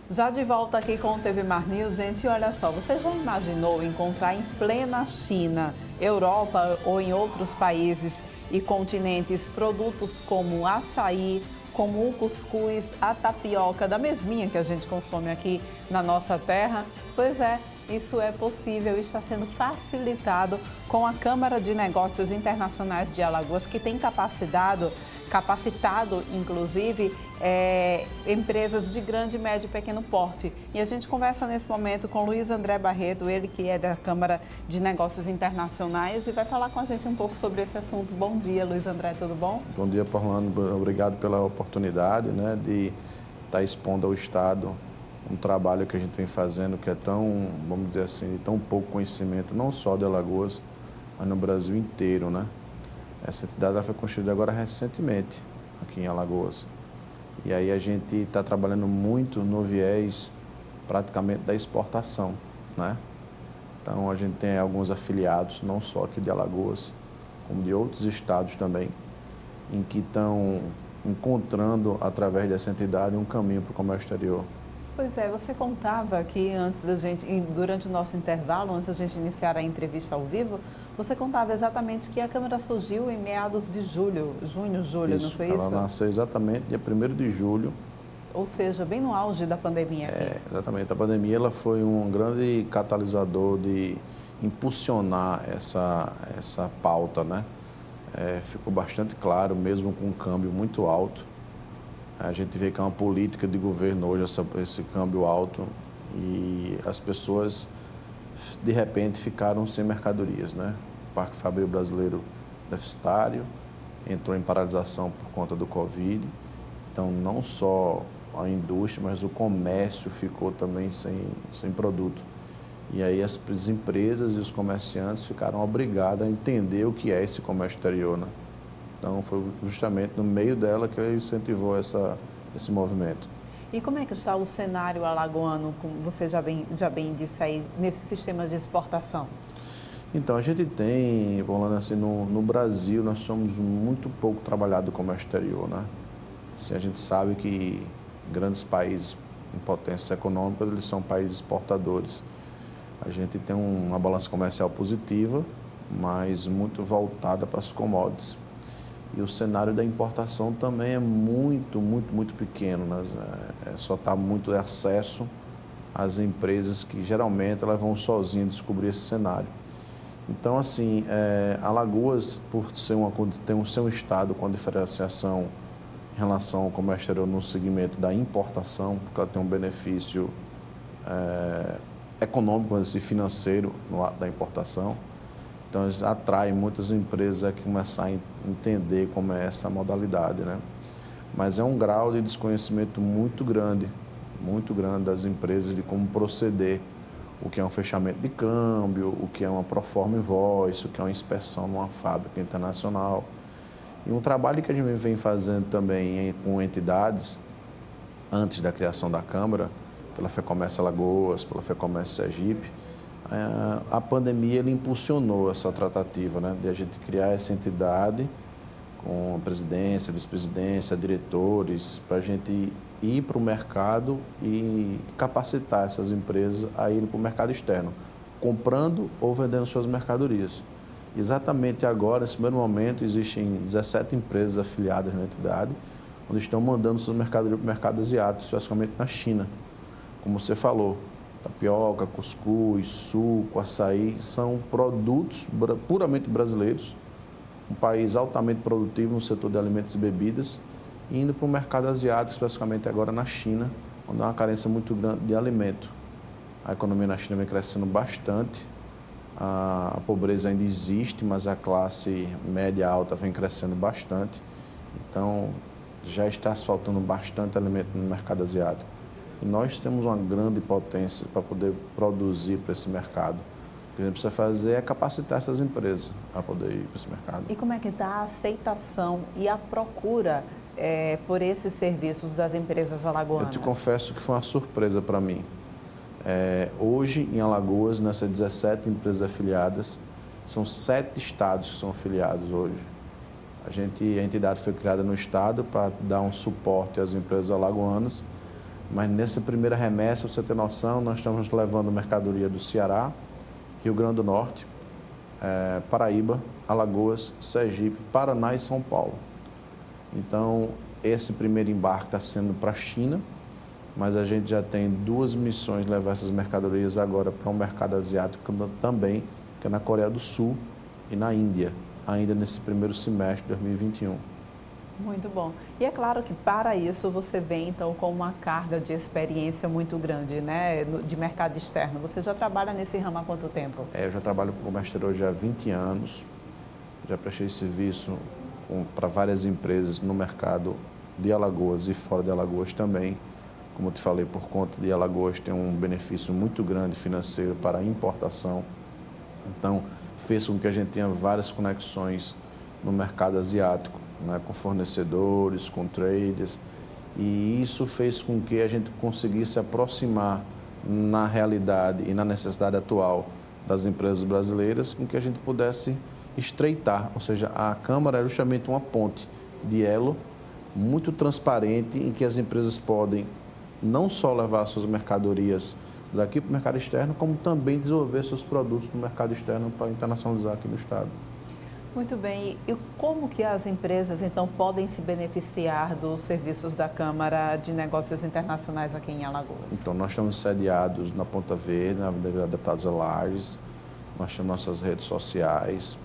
Já de volta aqui com o TV Mar News, gente, olha só, você já imaginou encontrar em plena China, Europa ou em outros países e continentes produtos como o açaí, como o cuscuz, a tapioca, da mesminha que a gente consome aqui na nossa terra? Pois é, isso é possível e está sendo facilitado com a Câmara de Negócios Internacionais de Alagoas, que tem capacitado, inclusive, empresas de grande, médio e pequeno porte. E a gente conversa nesse momento com Luiz André Barreto, ele que é da Câmara de Negócios Internacionais, e vai falar com a gente um pouco sobre esse assunto. Bom dia, Luiz André, tudo bom? Bom dia, Orlando. Obrigado pela oportunidade, de estar expondo ao Estado um trabalho que a gente vem fazendo, que é tão, vamos dizer assim, de tão pouco conhecimento, não só de Alagoas, mas no Brasil inteiro, Essa entidade foi construída agora recentemente, aqui em Alagoas. E aí a gente está trabalhando muito no viés, praticamente, da exportação, Então, a gente tem alguns afiliados, não só aqui de Alagoas, como de outros estados também, em que estão encontrando, através dessa entidade, um caminho para o comércio exterior. Pois é, você contava que durante o nosso intervalo, antes da gente iniciar a entrevista ao vivo, você contava exatamente que a Câmara surgiu em meados de julho, julho, não foi isso? Ela nasceu exatamente dia 1º de julho. Ou seja, bem no auge da pandemia aqui. Exatamente. A pandemia ela foi um grande catalisador de impulsionar essa pauta, Ficou bastante claro, mesmo com um câmbio muito alto. A gente vê que é uma política de governo hoje, esse câmbio alto, e as pessoas, de repente, ficaram sem mercadorias, O Parque Fabril brasileiro deficitário entrou em paralisação por conta do Covid. Então, não só a indústria, mas o comércio ficou também sem produto. E aí as empresas e os comerciantes ficaram obrigados a entender o que é esse comércio exterior, Então, foi justamente no meio dela que ele incentivou esse movimento. E como é que está o cenário alagoano, como você já bem disse aí, nesse sistema de exportação? Então, a gente tem, falando assim, no Brasil, nós somos muito pouco trabalhado com o comércio exterior, Assim, a gente sabe que grandes países em potência econômica, eles são países exportadores. A gente tem uma balança comercial positiva, mas muito voltada para as commodities. E o cenário da importação também é muito, muito, muito pequeno, Só está muito acesso às empresas que geralmente elas vão sozinhas descobrir esse cenário. Então, assim, Alagoas, por ser um estado com diferenciação em relação ao comércio exterior no segmento da importação, porque ela tem um benefício econômico e financeiro no ato da importação. Então, eles atraem muitas empresas a começar a entender como é essa modalidade, Mas é um grau de desconhecimento muito grande das empresas de como proceder, o que é um fechamento de câmbio, o que é uma proforma invoice, o que é uma inspeção numa fábrica internacional. E um trabalho que a gente vem fazendo também com entidades, antes da criação da Câmara, pela FEComércio Alagoas, pela FEComércio Sergipe, a pandemia ele impulsionou essa tratativa, de a gente criar essa entidade com a presidência, vice-presidência, diretores, para a gente ir para o mercado e capacitar essas empresas a irem para o mercado externo, comprando ou vendendo suas mercadorias. Exatamente agora, nesse primeiro momento, existem 17 empresas afiliadas na entidade, onde estão mandando suas mercadorias para o mercado asiático, especificamente na China. Como você falou, tapioca, cuscuz, suco, açaí, são produtos puramente brasileiros, um país altamente produtivo no setor de alimentos e bebidas, indo para o mercado asiático, especificamente agora na China, onde há uma carência muito grande de alimento. A economia na China vem crescendo bastante, a pobreza ainda existe, mas a classe média alta vem crescendo bastante, então já está faltando bastante alimento no mercado asiático. E nós temos uma grande potência para poder produzir para esse mercado. O que a gente precisa fazer é capacitar essas empresas a poder ir para esse mercado. E como é que está a aceitação e a procura por esses serviços das empresas alagoanas? Eu te confesso que foi uma surpresa para mim. Hoje, em Alagoas, nessas 17 empresas afiliadas, são 7 estados que são afiliados hoje. A entidade foi criada no estado para dar um suporte às empresas alagoanas, Mas nessa primeira remessa, você ter noção, nós estamos levando mercadoria do Ceará, Rio Grande do Norte, Paraíba, Alagoas, Sergipe, Paraná e São Paulo. Então, esse primeiro embarque está sendo para a China, mas a gente já tem 2 missões de levar essas mercadorias agora para um mercado asiático também, que é na Coreia do Sul e na Índia, ainda nesse primeiro semestre de 2021. Muito bom. E é claro que para isso você vem então com uma carga de experiência muito grande, né, de mercado externo. Você já trabalha nesse ramo há quanto tempo? Eu já trabalho com comércio exterior já há 20 anos, já prestei serviço para várias empresas no mercado de Alagoas e fora de Alagoas também. Como eu te falei, por conta de Alagoas tem um benefício muito grande financeiro para a importação. Então, fez com que a gente tenha várias conexões no mercado asiático, né, com fornecedores, com traders, e isso fez com que a gente conseguisse aproximar na realidade e na necessidade atual das empresas brasileiras, com que a gente pudesse estreitar, ou seja, a Câmara é justamente uma ponte de elo muito transparente em que as empresas podem não só levar suas mercadorias daqui para o mercado externo, como também desenvolver seus produtos no mercado externo para internacionalizar aqui no estado. Muito bem. E como que as empresas, então, podem se beneficiar dos serviços da Câmara de Negócios Internacionais aqui em Alagoas? Então, nós estamos sediados na Ponta Verde, na Avenida Deputados Lages, nós temos nossas redes sociais.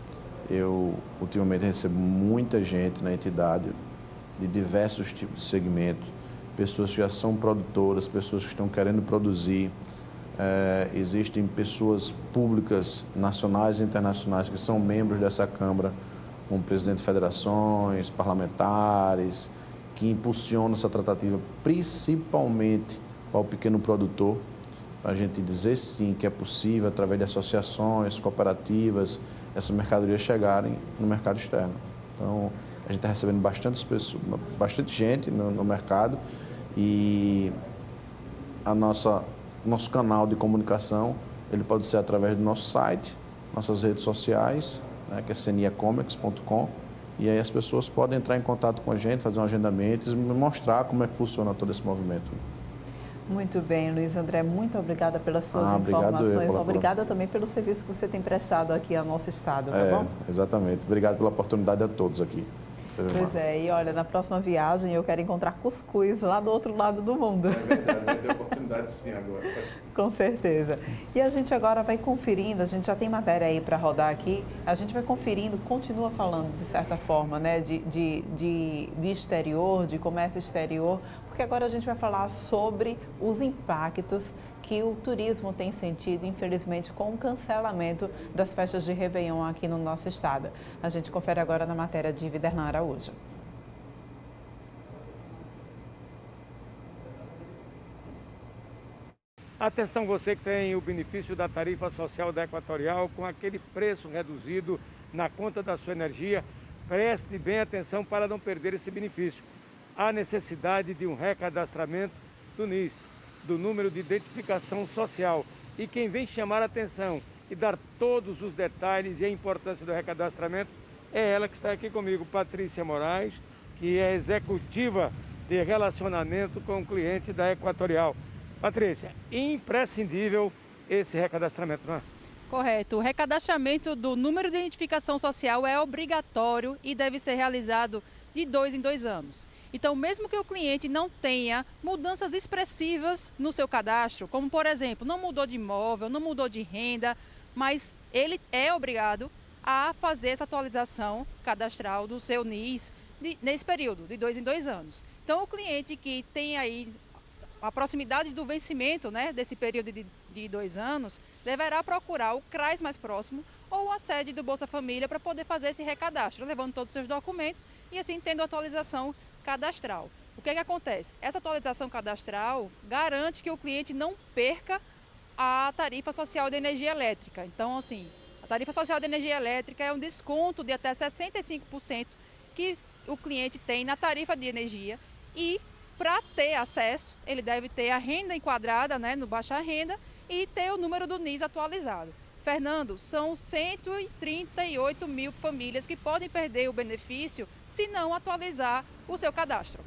Eu, ultimamente, recebo muita gente na entidade de diversos tipos de segmentos, pessoas que já são produtoras, pessoas que estão querendo produzir. Existem pessoas públicas, nacionais e internacionais, que são membros dessa Câmara, como presidente de federações, parlamentares, que impulsionam essa tratativa, principalmente para o pequeno produtor, para a gente dizer sim que é possível, através de associações, cooperativas, essas mercadorias chegarem no mercado externo. Então, a gente está recebendo bastante gente no mercado e nosso canal de comunicação, ele pode ser através do nosso site, nossas redes sociais, né, que é cniacomex.com, e aí as pessoas podem entrar em contato com a gente, fazer um agendamento e mostrar como é que funciona todo esse movimento. Muito bem, Luiz André, muito obrigada pelas suas informações. Obrigada também pelo serviço que você tem prestado aqui ao nosso estado, tá bom? Exatamente. Obrigado pela oportunidade a todos aqui. Pois é, e olha, na próxima viagem eu quero encontrar cuscuz lá do outro lado do mundo. É verdade, vai ter oportunidade sim agora. Com certeza. E a gente agora vai conferindo, a gente já tem matéria aí para rodar aqui, a gente vai conferindo, continua falando de certa forma, né, de exterior, de comércio exterior, porque agora a gente vai falar sobre os impactos que o turismo tem sentido, infelizmente, com o cancelamento das festas de Réveillon aqui no nosso estado. A gente confere agora na matéria de Viderlan Araújo. Atenção você que tem o benefício da tarifa social da Equatorial com aquele preço reduzido na conta da sua energia, preste bem atenção para não perder esse benefício. Há necessidade de um recadastramento do NIS, do número de identificação social. E quem vem chamar a atenção e dar todos os detalhes e a importância do recadastramento é ela que está aqui comigo, Patrícia Moraes, que é executiva de relacionamento com o cliente da Equatorial. Patrícia, imprescindível esse recadastramento, não é? Correto. O recadastramento do número de identificação social é obrigatório e deve ser realizado de 2 em 2 anos. Então, mesmo que o cliente não tenha mudanças expressivas no seu cadastro, como, por exemplo, não mudou de imóvel, não mudou de renda, mas ele é obrigado a fazer essa atualização cadastral do seu NIS nesse período, de 2 em 2 anos. Então, o cliente que tem aí a proximidade do vencimento, né, desse período de 2 anos, deverá procurar o CRAS mais próximo ou a sede do Bolsa Família para poder fazer esse recadastro, levando todos os seus documentos e assim tendo atualização cadastral. O que é que acontece? Essa atualização cadastral garante que o cliente não perca a tarifa social de energia elétrica. Então, assim, a tarifa social de energia elétrica é um desconto de até 65% que o cliente tem na tarifa de energia e para ter acesso, ele deve ter a renda enquadrada, né, no baixa renda e ter o número do NIS atualizado. Fernando, são 138 mil famílias que podem perder o benefício se não atualizar o seu cadastro.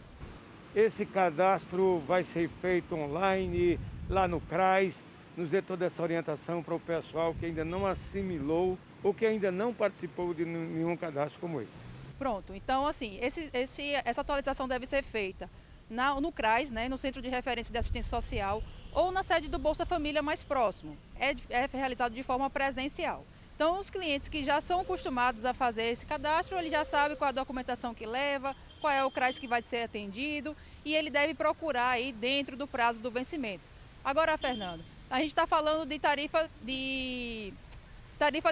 Esse cadastro vai ser feito online, lá no CRAS. Nos dê toda essa orientação para o pessoal que ainda não assimilou ou que ainda não participou de nenhum cadastro como esse. Pronto, então assim, essa atualização deve ser feita no CRAS, né, no Centro de Referência de Assistência Social, ou na sede do Bolsa Família mais próximo. É realizado de forma presencial. Então, os clientes que já são acostumados a fazer esse cadastro, ele já sabe qual a documentação que leva, qual é o CRAS que vai ser atendido, e ele deve procurar aí dentro do prazo do vencimento. Agora, Fernando, a gente está falando de tarifa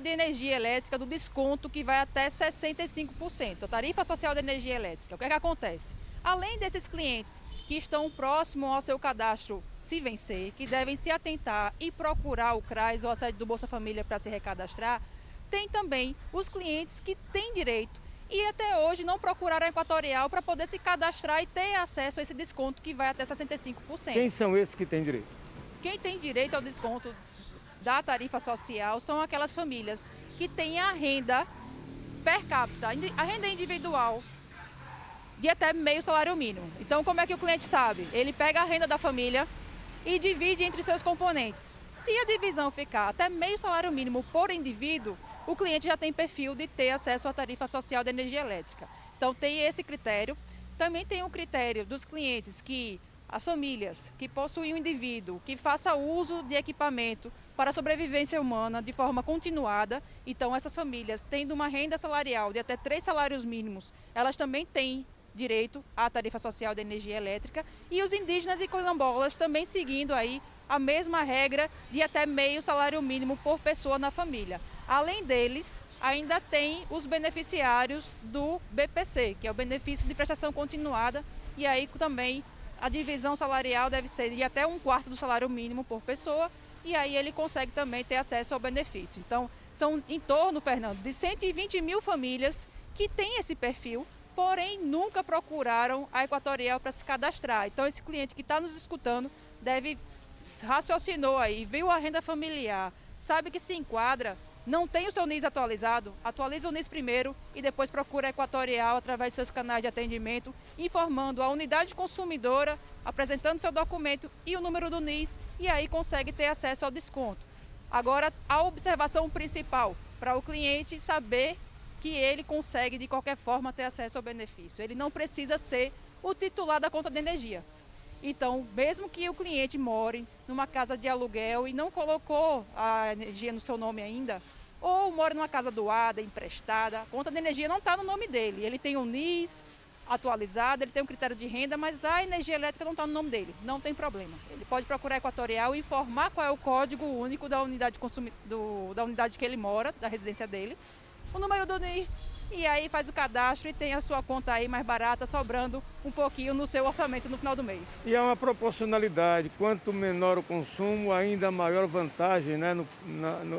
de energia elétrica, do desconto que vai até 65%, a tarifa social de energia elétrica. O que é que acontece? Além desses clientes que estão próximos ao seu cadastro se vencer, que devem se atentar e procurar o CRAS ou a sede do Bolsa Família para se recadastrar, tem também os clientes que têm direito e até hoje não procuraram a Equatorial para poder se cadastrar e ter acesso a esse desconto que vai até 65%. Quem são esses que têm direito? Quem tem direito ao desconto da tarifa social são aquelas famílias que têm a renda per capita, a renda individual de até meio salário mínimo. Então, como é que o cliente sabe? Ele pega a renda da família e divide entre seus componentes. Se a divisão ficar até meio salário mínimo por indivíduo, o cliente já tem perfil de ter acesso à tarifa social de energia elétrica. Então, tem esse critério. Também tem o critério dos clientes que as famílias que possuem um indivíduo que faça uso de equipamento para a sobrevivência humana de forma continuada. Então, essas famílias, tendo uma renda salarial de até 3 salários mínimos, elas também têm direito à tarifa social de energia elétrica. E os indígenas e quilombolas também seguindo aí a mesma regra de até meio salário mínimo por pessoa na família. Além deles, ainda tem os beneficiários do BPC, que é o benefício de prestação continuada, e aí também a divisão salarial deve ser de até 1/4 do salário mínimo por pessoa, e aí ele consegue também ter acesso ao benefício. Então, são em torno, Fernando, de 120 mil famílias que têm esse perfil, porém nunca procuraram a Equatorial para se cadastrar. Então, esse cliente que está nos escutando raciocinou aí, viu a renda familiar, sabe que se enquadra, não tem o seu NIS atualizado, atualiza o NIS primeiro e depois procura a Equatorial através de seus canais de atendimento, informando a unidade consumidora, apresentando seu documento e o número do NIS, e aí consegue ter acesso ao desconto. Agora, a observação principal para o cliente saber que ele consegue de qualquer forma ter acesso ao benefício. Ele não precisa ser o titular da conta de energia. Então, mesmo que o cliente more numa casa de aluguel e não colocou a energia no seu nome ainda, ou mora numa casa doada, emprestada, a conta de energia não está no nome dele. Ele tem um NIS atualizado, ele tem um critério de renda, mas a energia elétrica não está no nome dele. Não tem problema. Ele pode procurar a Equatorial e informar qual é o código único da unidade, da unidade que ele mora, da residência dele, o número do NIS, e aí faz o cadastro e tem a sua conta aí mais barata, sobrando um pouquinho no seu orçamento no final do mês. E há uma proporcionalidade, quanto menor o consumo, ainda maior vantagem, né,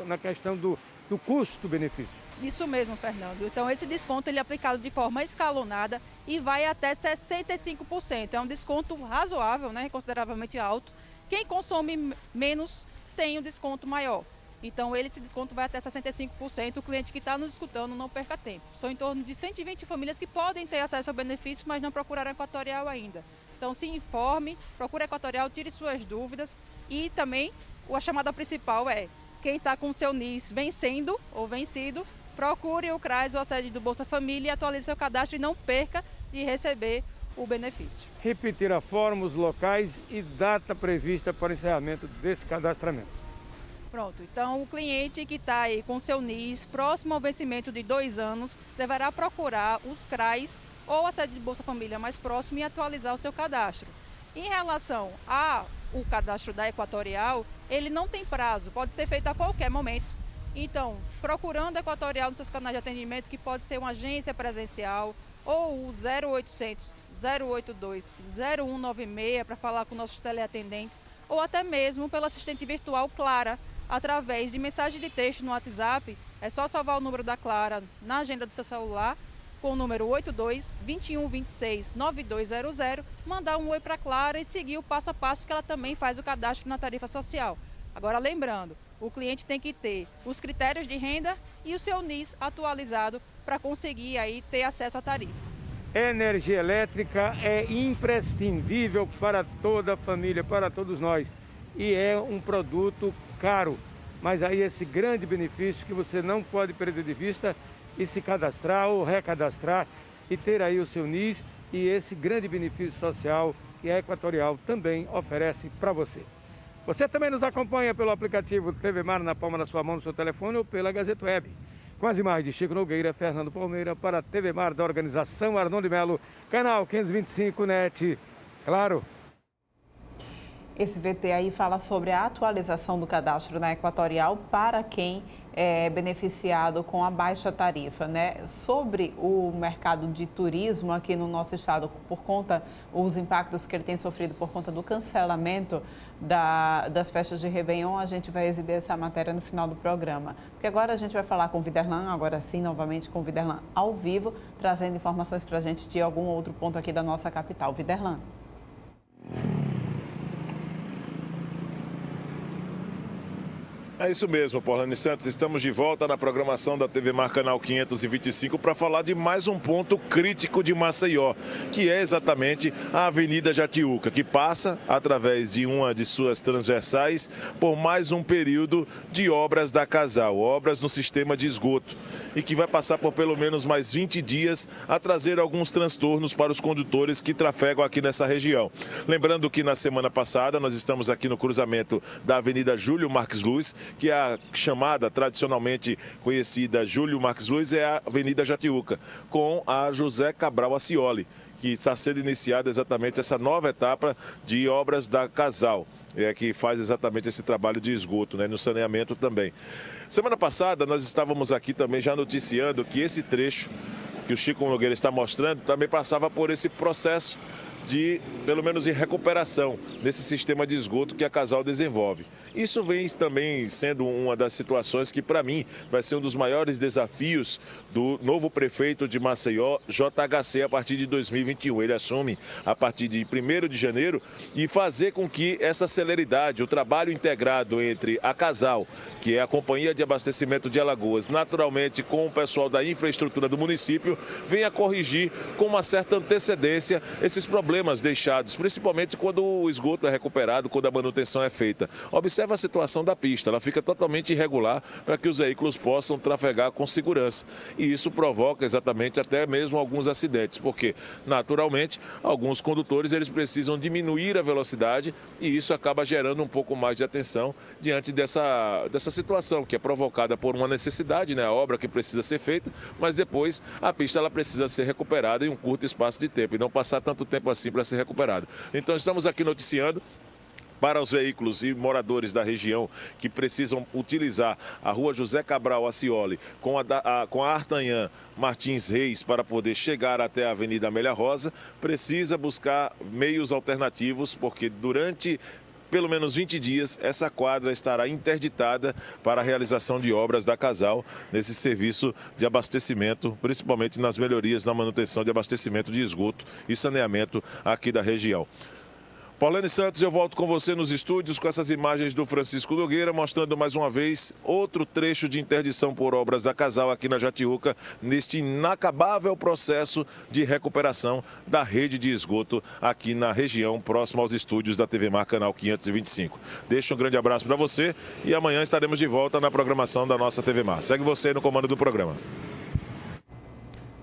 na questão do custo-benefício. Isso mesmo, Fernando. Então, esse desconto ele é aplicado de forma escalonada e vai até 65%. É um desconto razoável, né, consideravelmente alto. Quem consome menos tem um desconto maior. Então, esse desconto vai até 65%. O cliente que está nos escutando não perca tempo. São em torno de 120 famílias que podem ter acesso ao benefício, mas não procuraram a Equatorial ainda. Então, se informe, procure a Equatorial, tire suas dúvidas. E também, a chamada principal é, quem está com o seu NIS vencendo ou vencido, procure o CRAS ou a sede do Bolsa Família e atualize seu cadastro e não perca de receber o benefício. Repetir a forma, os locais e data prevista para o encerramento desse cadastramento. Pronto, então o cliente que está aí com seu NIS próximo ao vencimento de 2 anos deverá procurar os CRAs ou a sede de Bolsa Família mais próximo e atualizar o seu cadastro. Em relação ao cadastro da Equatorial, ele não tem prazo, pode ser feito a qualquer momento. Então, procurando a Equatorial nos seus canais de atendimento, que pode ser uma agência presencial ou o 0800 082 0196 para falar com nossos teleatendentes, ou até mesmo pelo assistente virtual Clara, através de mensagem de texto no WhatsApp. É só salvar o número da Clara na agenda do seu celular, com o número 82 21 26 9200, mandar um oi para a Clara e seguir o passo a passo que ela também faz o cadastro na tarifa social. Agora, lembrando, o cliente tem que ter os critérios de renda e o seu NIS atualizado para conseguir aí ter acesso à tarifa. Energia elétrica é imprescindível para toda a família, para todos nós. E é um produto caro. Mas aí esse grande benefício que você não pode perder de vista e se cadastrar ou recadastrar e ter aí o seu NIS e esse grande benefício social que a Equatorial também oferece para você. Você também nos acompanha pelo aplicativo TV Mar na palma da sua mão, no seu telefone ou pela Gazeta Web. Com as imagens de Chico Nogueira, Fernando Palmeira, para a TV Mar da organização Arnon de Melo, canal 525 NET. Claro. Esse VT aí fala sobre a atualização do cadastro na Equatorial para quem é beneficiado com a baixa tarifa, né? Sobre o mercado de turismo aqui no nosso estado, por conta os impactos que ele tem sofrido por conta do cancelamento das festas de Réveillon, a gente vai exibir essa matéria no final do programa. Porque agora a gente vai falar com o Viderlan, agora sim, novamente com o Viderlan ao vivo, trazendo informações para a gente de algum outro ponto aqui da nossa capital. Viderlan. É isso mesmo, Paulane Santos. Estamos de volta na programação da TV Mar Canal 525 para falar de mais um ponto crítico de Maceió, que é exatamente a Avenida Jatiuca, que passa através de uma de suas transversais por mais um período de obras da Casal, obras no sistema de esgoto, e que vai passar por pelo menos mais 20 dias a trazer alguns transtornos para os condutores que trafegam aqui nessa região. Lembrando que na semana passada nós estamos aqui no cruzamento da Avenida Júlio Marques Luz, que é a chamada, tradicionalmente conhecida Júlio Marques Luz, é a Avenida Jatiuca, com a José Cabral Ascioli, que está sendo iniciada exatamente essa nova etapa de obras da Casal, que faz exatamente esse trabalho de esgoto, né, no saneamento também. Semana passada nós estávamos aqui também já noticiando que esse trecho que o Chico Nogueira está mostrando também passava por esse processo de, pelo menos em recuperação, nesse sistema de esgoto que a Casal desenvolve. Isso vem também sendo uma das situações que, para mim, vai ser um dos maiores desafios do novo prefeito de Maceió, JHC, a partir de 2021. Ele assume a partir de 1º de janeiro e fazer com que essa celeridade, o trabalho integrado entre a Casal, que é a Companhia de Abastecimento de Alagoas, naturalmente com o pessoal da infraestrutura do município, venha corrigir com uma certa antecedência esses problemas deixados, principalmente quando o esgoto é recuperado, quando a manutenção é feita. Observe a situação da pista, ela fica totalmente irregular para que os veículos possam trafegar com segurança. E isso provoca exatamente até mesmo alguns acidentes, porque naturalmente alguns condutores eles precisam diminuir a velocidade e isso acaba gerando um pouco mais de atenção diante dessa situação que é provocada por uma necessidade, né, a obra que precisa ser feita, mas depois a pista ela precisa ser recuperada em um curto espaço de tempo e não passar tanto tempo assim para ser recuperada. Então estamos aqui noticiando para os veículos e moradores da região que precisam utilizar a rua José Cabral Ascioli com a Artanhã Martins Reis para poder chegar até a Avenida Amélia Rosa, precisa buscar meios alternativos, porque durante pelo menos 20 dias, essa quadra estará interditada para a realização de obras da Casal nesse serviço de abastecimento, principalmente nas melhorias na manutenção de abastecimento de esgoto e saneamento aqui da região. Paulane Santos, eu volto com você nos estúdios com essas imagens do Francisco Nogueira, mostrando mais uma vez outro trecho de interdição por obras da Casal aqui na Jatiuca, neste inacabável processo de recuperação da rede de esgoto aqui na região, próximo aos estúdios da TV Mar Canal 525. Deixo um grande abraço para você e amanhã estaremos de volta na programação da nossa TV Mar. Segue você no comando do programa.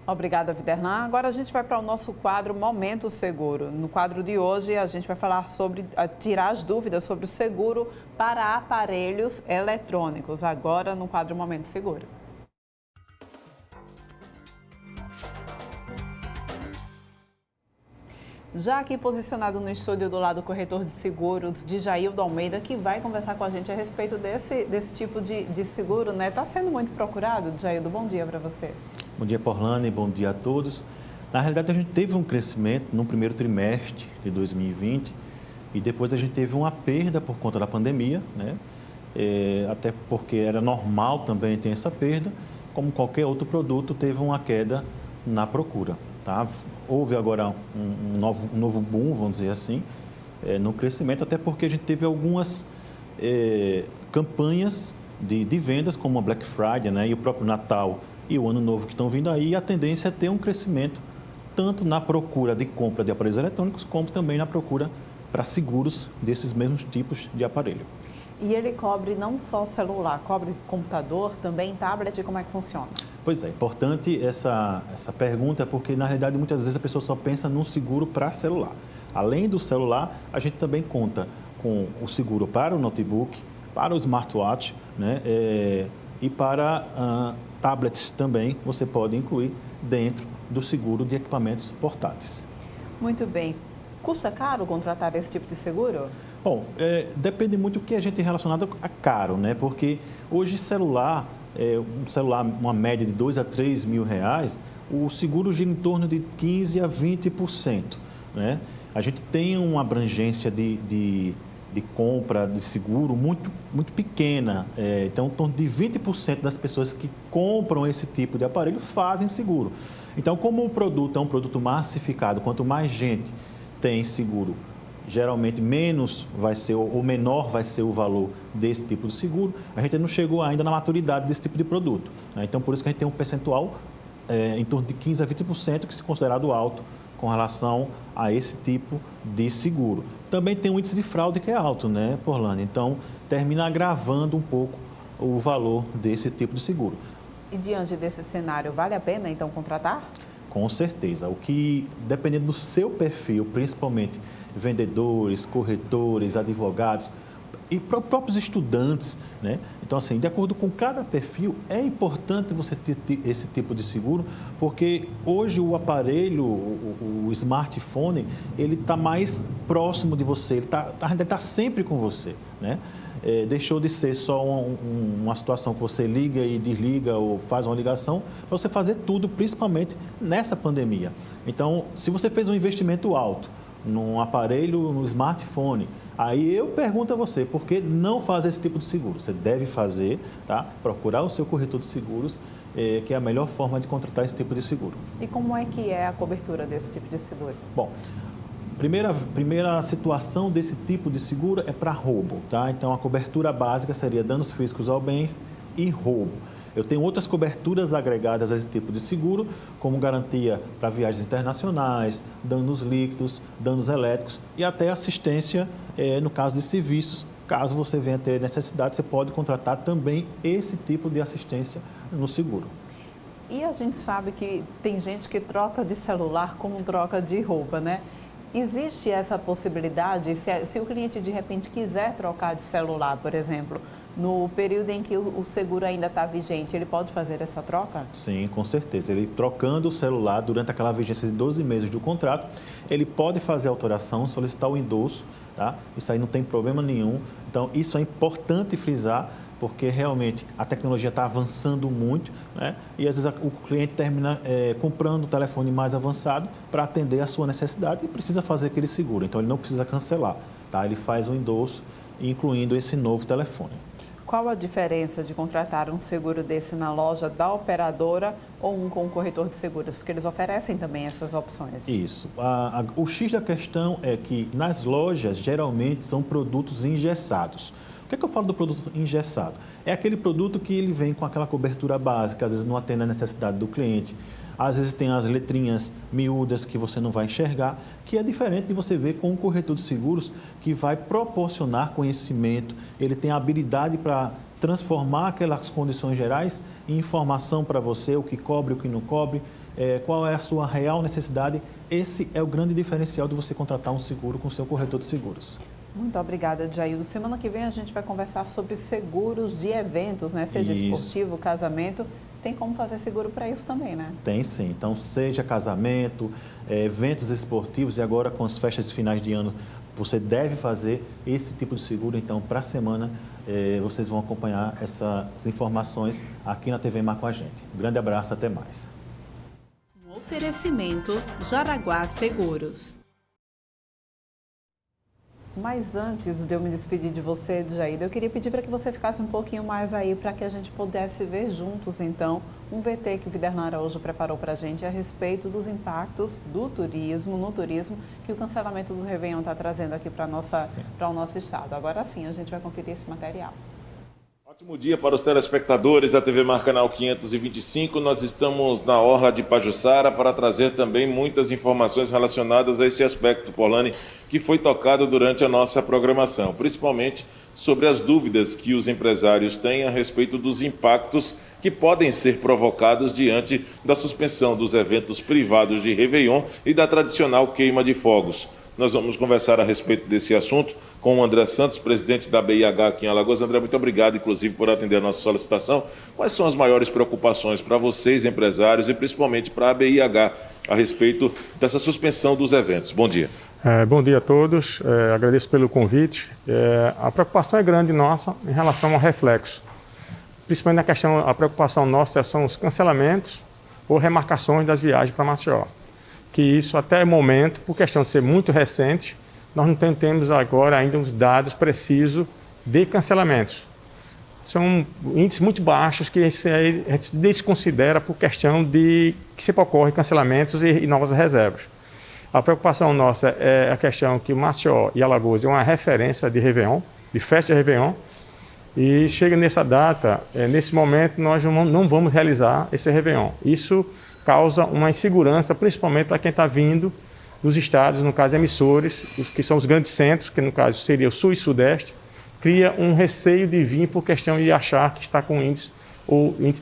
Obrigada, Viderlan. Agora a gente vai para o nosso quadro Momento Seguro. No quadro de hoje a gente vai falar sobre, tirar as dúvidas sobre o seguro para aparelhos eletrônicos. Agora no quadro Momento Seguro. Já aqui posicionado no estúdio do lado do corretor de seguros de Jaildo Almeida, que vai conversar com a gente a respeito desse tipo de seguro, né? Está sendo muito procurado, Jaildo. Bom dia para você. Bom dia, Paulane. Bom dia a todos. Na realidade, a gente teve um crescimento no primeiro trimestre de 2020 e depois a gente teve uma perda por conta da pandemia, né? Até porque era normal também ter essa perda, como qualquer outro produto, teve uma queda na procura. Tá? Houve agora um novo boom, vamos dizer assim, no crescimento, até porque a gente teve algumas campanhas de vendas, como a Black Friday, né? E o próprio Natal e o Ano Novo que estão vindo aí, e a tendência é ter um crescimento tanto na procura de compra de aparelhos eletrônicos, como também na procura para seguros desses mesmos tipos de aparelho. E ele cobre não só celular, cobre computador, também tablet, como é que funciona? Pois é, importante essa pergunta, porque na realidade muitas vezes a pessoa só pensa num seguro para celular. Além do celular, a gente também conta com o seguro para o notebook, para o smartwatch, né? E para tablets também você pode incluir dentro do seguro de equipamentos portáteis. Muito bem. Custa caro contratar esse tipo de seguro? Bom, depende muito do que a gente tem relacionado a caro, né? Porque hoje celular, um celular, uma média de 2 a 3 mil reais, o seguro gira em torno de 15 a 20%, né? A gente tem uma abrangência de compra de seguro muito pequena. Então, em torno de 20% das pessoas que compram esse tipo de aparelho fazem seguro. Então, como o produto é um produto massificado, quanto mais gente tem seguro, geralmente menos vai ser ou menor vai ser o valor desse tipo de seguro, a gente não chegou ainda na maturidade desse tipo de produto, né? Então, por isso que a gente tem um percentual em torno de 15 a 20% que se considerado alto com relação a esse tipo de seguro. Também tem um índice de fraude que é alto, né, Porlane? Então, termina agravando um pouco o valor desse tipo de seguro. E diante desse cenário, vale a pena, então, contratar? Com certeza. O que, dependendo do seu perfil, principalmente vendedores, corretores, advogados e próprios estudantes, né? Então, assim, de acordo com cada perfil, é importante você ter esse tipo de seguro, porque hoje o aparelho, o smartphone, ele está mais próximo de você, ele está sempre com você, né? Deixou de ser só uma situação que você liga e desliga ou faz uma ligação, para você fazer tudo, principalmente nessa pandemia. Então, se você fez um investimento alto num aparelho, no smartphone, aí eu pergunto a você, por que não fazer esse tipo de seguro? Você deve fazer, tá? Procurar o seu corretor de seguros, que é a melhor forma de contratar esse tipo de seguro. E como é que é a cobertura desse tipo de seguro? Bom, primeira situação desse tipo de seguro é para roubo, tá? Então, a cobertura básica seria danos físicos ao bens e roubo. Eu tenho outras coberturas agregadas a esse tipo de seguro, como garantia para viagens internacionais, danos líquidos, danos elétricos e até assistência no caso de serviços. Caso você venha ter necessidade, você pode contratar também esse tipo de assistência no seguro. E a gente sabe que tem gente que troca de celular como troca de roupa, né? Existe essa possibilidade, se o cliente de repente quiser trocar de celular, por exemplo, no período em que o seguro ainda está vigente, ele pode fazer essa troca? Sim, com certeza. Ele trocando o celular durante aquela vigência de 12 meses do contrato, ele pode fazer a alteração, solicitar o endosso, tá? Isso aí não tem problema nenhum. Então, isso é importante frisar, porque realmente a tecnologia está avançando muito, né? E às vezes o cliente termina comprando um telefone mais avançado para atender a sua necessidade e precisa fazer aquele seguro. Então, ele não precisa cancelar, tá? Ele faz o endosso, incluindo esse novo telefone. Qual a diferença de contratar um seguro desse na loja da operadora ou um com o corretor de seguros? Porque eles oferecem também essas opções. Isso. O X da questão é que nas lojas, geralmente, são produtos engessados. O que é que eu falo do produto engessado? É aquele produto que ele vem com aquela cobertura básica, às vezes não atende a necessidade do cliente. Às vezes tem as letrinhas miúdas que você não vai enxergar, que é diferente de você ver com um corretor de seguros que vai proporcionar conhecimento, ele tem a habilidade para transformar aquelas condições gerais em informação para você, o que cobre, o que não cobre, qual é a sua real necessidade. Esse é o grande diferencial de você contratar um seguro com o seu corretor de seguros. Muito obrigada, Jaildo. Semana que vem a gente vai conversar sobre seguros de eventos, né? Seja esportivo, casamento. Tem como fazer seguro para isso também, né? Tem sim. Então, seja casamento, eventos esportivos e agora com as festas de finais de ano, você deve fazer esse tipo de seguro. Então, para a semana, vocês vão acompanhar essas informações aqui na TV Mar com a gente. Um grande abraço, até mais. Um oferecimento Jaraguá Seguros. Mas antes de eu me despedir de você, Jaildo, eu queria pedir para que você ficasse um pouquinho mais aí para que a gente pudesse ver juntos, então, um VT que o Viderlan Araújo preparou para a gente a respeito dos impactos do turismo, no turismo, que o cancelamento do Réveillon está trazendo aqui para o nosso estado. Agora sim, a gente vai conferir esse material. Ótimo dia para os telespectadores da TV Mar Canal 525. Nós estamos na Orla de Pajuçara para trazer também muitas informações relacionadas a esse aspecto, Polani, que foi tocado durante a nossa programação, principalmente sobre as dúvidas que os empresários têm a respeito dos impactos que podem ser provocados diante da suspensão dos eventos privados de Réveillon e da tradicional queima de fogos. Nós vamos conversar a respeito desse assunto com o André Santos, presidente da BIH aqui em Alagoas. André, muito obrigado, inclusive, por atender a nossa solicitação. Quais são as maiores preocupações para vocês, empresários, e principalmente para a BIH, a respeito dessa suspensão dos eventos? Bom dia. Bom dia a todos, agradeço pelo convite. A preocupação é grande nossa em relação ao reflexo. Principalmente na questão, a preocupação nossa são os cancelamentos ou remarcações das viagens para Maceió. Que isso, até o momento, por questão de ser muito recente, nós não temos agora ainda os dados precisos de cancelamentos. São índices muito baixos que a gente desconsidera por questão de que sempre ocorre cancelamentos e novas reservas. A preocupação nossa é a questão que Maceió e Alagoas é uma referência de Réveillon, de festa de Réveillon, e chega nessa data, nesse momento, nós não vamos realizar esse Réveillon. Isso causa uma insegurança, principalmente para quem está vindo dos estados, no caso emissores, que são os grandes centros, que no caso seria o Sul e Sudeste, cria um receio de vir por questão de achar que está com índice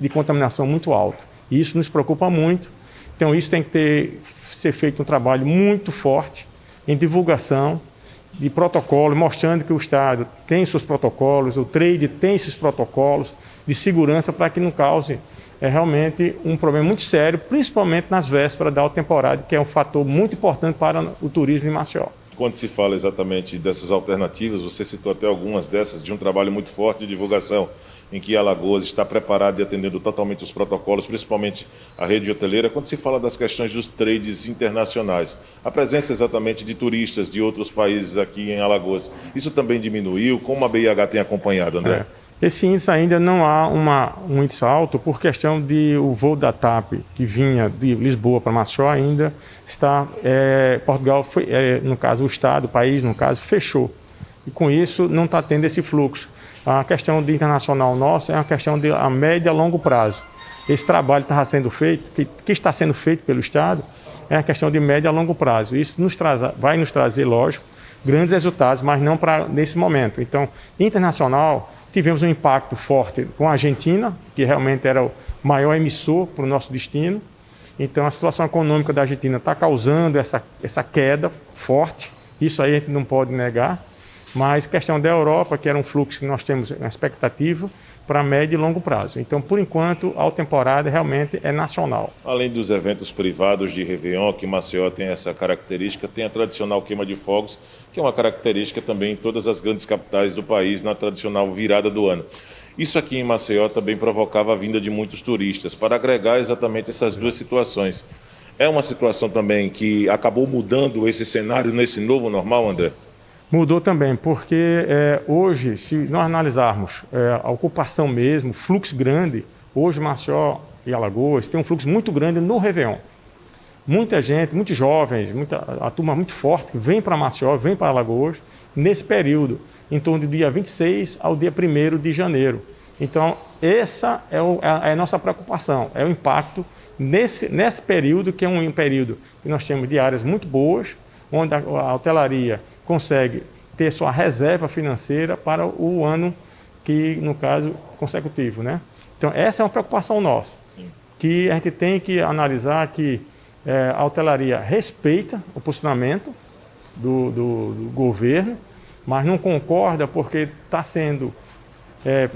de contaminação muito alto. E isso nos preocupa muito. Então isso tem que ser feito um trabalho muito forte em divulgação de protocolo, mostrando que o estado tem seus protocolos, o trade tem esses protocolos de segurança para que não cause realmente um problema muito sério, principalmente nas vésperas da alta temporada, que é um fator muito importante para o turismo em Maceió. Quando se fala exatamente dessas alternativas, você citou até algumas dessas, de um trabalho muito forte de divulgação, em que Alagoas está preparada e atendendo totalmente os protocolos, principalmente a rede hoteleira. Quando se fala das questões dos trades internacionais, a presença exatamente de turistas de outros países aqui em Alagoas, isso também diminuiu? Como a BIH tem acompanhado, André? Esse índice ainda não há um índice alto por questão de o voo da TAP, que vinha de Lisboa para Maceió, ainda está... Portugal, no caso, o Estado, o país, no caso, fechou. E com isso não está tendo esse fluxo. A questão de internacional nossa é uma questão de a médio e a longo prazo. Esse trabalho está sendo feito, que está sendo feito pelo Estado, é uma questão de médio a longo prazo. Isso vai nos trazer, lógico, grandes resultados, mas não para nesse momento. Então, internacional... Tivemos um impacto forte com a Argentina, que realmente era o maior emissor para o nosso destino. Então, a situação econômica da Argentina está causando essa queda forte. Isso aí a gente não pode negar. Mas questão da Europa, que era um fluxo que nós temos uma expectativa para médio e longo prazo. Então, por enquanto, a temporada realmente é nacional. Além dos eventos privados de Réveillon, que Maceió tem essa característica, tem a tradicional queima de fogos, que é uma característica também em todas as grandes capitais do país, na tradicional virada do ano. Isso aqui em Maceió também provocava a vinda de muitos turistas, para agregar exatamente essas duas situações. É uma situação também que acabou mudando esse cenário nesse novo normal, André? Mudou também, porque hoje, se nós analisarmos a ocupação mesmo, fluxo grande, hoje Maceió e Alagoas tem um fluxo muito grande no Réveillon. Muita gente, muitos jovens, a turma muito forte vem para Maceió, vem para Alagoas, nesse período, em torno do dia 26 ao dia 1º de janeiro. Então, essa é a nossa preocupação, é o impacto nesse período, que é um período que nós temos de áreas muito boas, onde a hotelaria consegue ter sua reserva financeira para o ano que, no caso, consecutivo, né? Então, essa é uma preocupação nossa, que a gente tem que analisar que a hotelaria respeita o posicionamento do governo, mas não concorda porque está sendo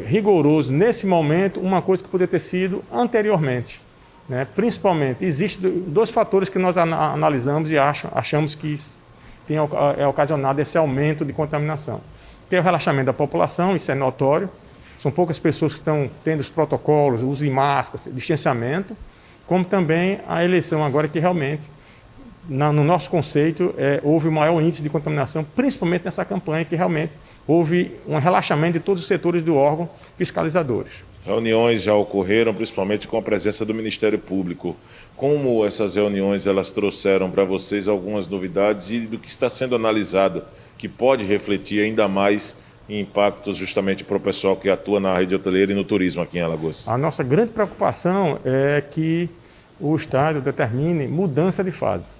rigoroso nesse momento uma coisa que poderia ter sido anteriormente, né? Principalmente, existem dois fatores que nós analisamos e achamos que tem ocasionado esse aumento de contaminação. Tem o relaxamento da população, isso é notório. São poucas pessoas que estão tendo os protocolos, uso de máscaras, distanciamento, como também a eleição agora que realmente, no nosso conceito, houve o maior índice de contaminação, principalmente nessa campanha que realmente houve um relaxamento de todos os setores do órgão fiscalizadores. Reuniões já ocorreram, principalmente com a presença do Ministério Público. Como essas reuniões elas trouxeram para vocês algumas novidades e do que está sendo analisado, que pode refletir ainda mais impactos justamente para o pessoal que atua na rede hoteleira e no turismo aqui em Alagoas? A nossa grande preocupação é que o Estado determine mudança de fase.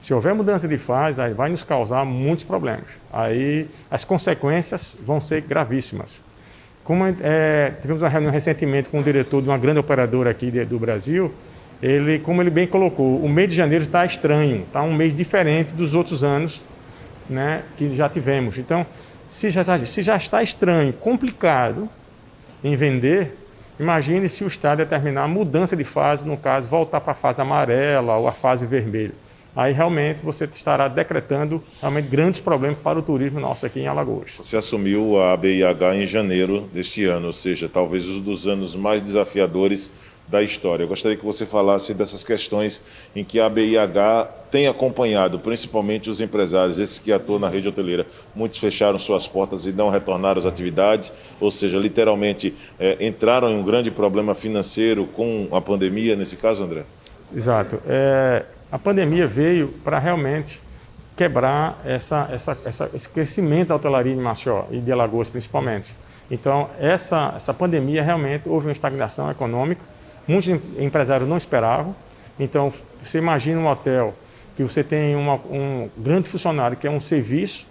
Se houver mudança de fase, aí vai nos causar muitos problemas. Aí as consequências vão ser gravíssimas. Como tivemos uma reunião recentemente com o diretor de uma grande operadora aqui do Brasil, como ele bem colocou, o mês de janeiro está estranho, está um mês diferente dos outros anos, né, que já tivemos. Então, se já está estranho, complicado em vender, imagine se o Estado determinar a mudança de fase, no caso, voltar para a fase amarela ou a fase vermelha. Aí realmente você estará decretando realmente grandes problemas para o turismo nosso aqui em Alagoas. Você assumiu a ABIH em janeiro deste ano, ou seja, talvez um dos anos mais desafiadores da história. Eu gostaria que você falasse dessas questões em que a ABIH tem acompanhado, principalmente os empresários, esses que atuam na rede hoteleira. Muitos fecharam suas portas e não retornaram às atividades, ou seja, literalmente entraram em um grande problema financeiro com a pandemia, nesse caso, André? Exato. A pandemia veio para realmente quebrar esse crescimento da hotelaria de Maceió e de Alagoas, principalmente. Então, essa pandemia realmente houve uma estagnação econômica, muitos empresários não esperavam. Então, você imagina um hotel que você tem um grande funcionário que é um serviço,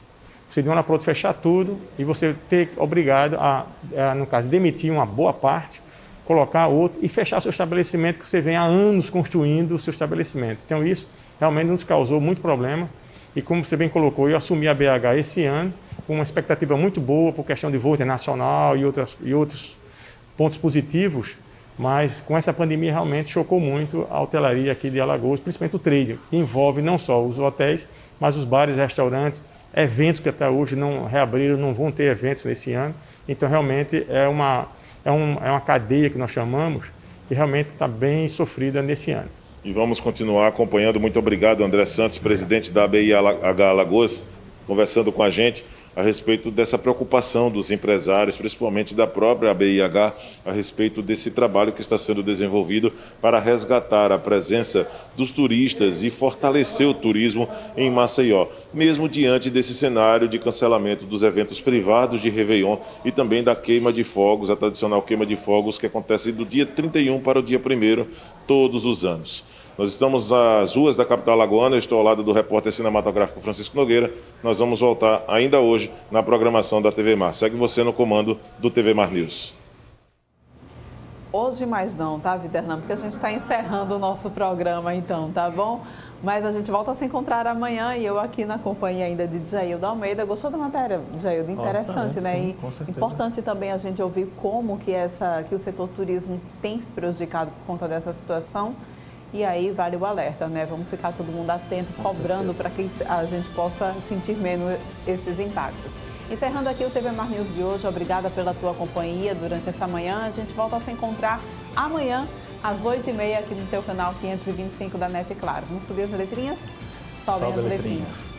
você de uma hora para outra fechar tudo e você ter obrigado no caso, demitir uma boa parte, colocar outro e fechar seu estabelecimento que você vem há anos construindo o seu estabelecimento. Então isso realmente nos causou muito problema e como você bem colocou, eu assumi a BH esse ano com uma expectativa muito boa por questão de voo internacional e outros pontos positivos, mas com essa pandemia realmente chocou muito a hotelaria aqui de Alagoas, principalmente o trade, que envolve não só os hotéis, mas os bares, restaurantes, eventos que até hoje não reabriram, não vão ter eventos nesse ano. Então realmente é uma cadeia que nós chamamos, que realmente está bem sofrida nesse ano. E vamos continuar acompanhando. Muito obrigado, André Santos, presidente da ABIH Alagoas, conversando com a gente a respeito dessa preocupação dos empresários, principalmente da própria ABIH, a respeito desse trabalho que está sendo desenvolvido para resgatar a presença dos turistas e fortalecer o turismo em Maceió, mesmo diante desse cenário de cancelamento dos eventos privados de Réveillon e também da queima de fogos, a tradicional queima de fogos que acontece do dia 31 para o dia 1º todos os anos. Nós estamos às ruas da capital alagoana, eu estou ao lado do repórter cinematográfico Francisco Nogueira. Nós vamos voltar ainda hoje na programação da TV Mar. Segue você no comando do TV Mar News. Hoje mais não, tá, Viderlan? Porque a gente está encerrando o nosso programa então, tá bom? Mas a gente volta a se encontrar amanhã e eu aqui na companhia ainda de Djaildo Almeida. Gostou da matéria, Djaildo? Interessante, né? Sim, e com certeza. Importante também a gente ouvir como que o setor turismo tem se prejudicado por conta dessa situação. E aí vale o alerta, né? Vamos ficar todo mundo atento, cobrando para que a gente possa sentir menos esses impactos. Encerrando aqui o TV Mar News de hoje, obrigada pela tua companhia durante essa manhã. A gente volta a se encontrar amanhã, às 8h30, aqui no teu canal 525 da NET Claro. Vamos subir as letrinhas? Sobem as letrinhas.